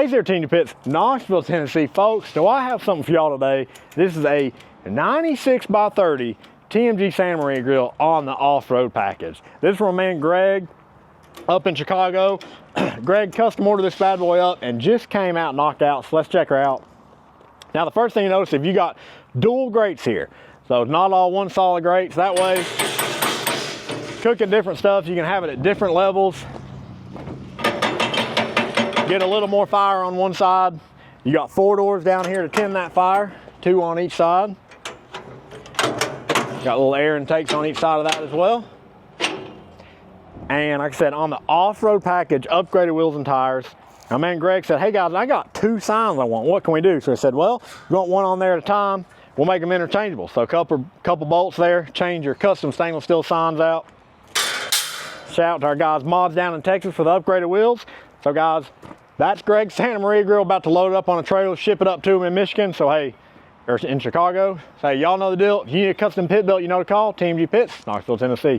Hey there, Team Pits, Knoxville, Tennessee. Folks, do I have something for y'all today? This is a 96 by 30 TMG Santa Maria grill on the off-road package. This is from my man Greg up in Chicago. Greg custom ordered this bad boy up and just came out knocked out, so let's check her out. Now the first thing you notice, if you got dual grates here, so it's not all one solid grates, that way cooking different stuff, you can have it at different levels. Get a little more fire on one side. You got 4 doors down here to tend that fire, 2 on each side. Got little air intakes on each side of that as well. And like I said, on the off-road package, upgraded wheels and tires. My man Greg said, hey guys, I got 2 signs I want. What can we do? So I said, well, you want one on there at a time, we'll make them interchangeable. So a couple bolts there, change your custom stainless steel signs out. Shout out to our guys Mods down in Texas for the upgraded wheels. So guys, that's Greg's Santa Maria grill, about to load it up on a trailer, ship it up to him in Michigan. So hey, or in Chicago. So hey, y'all know the deal. If you need a custom pit built, you know to call. TMG Pits, Knoxville, Tennessee.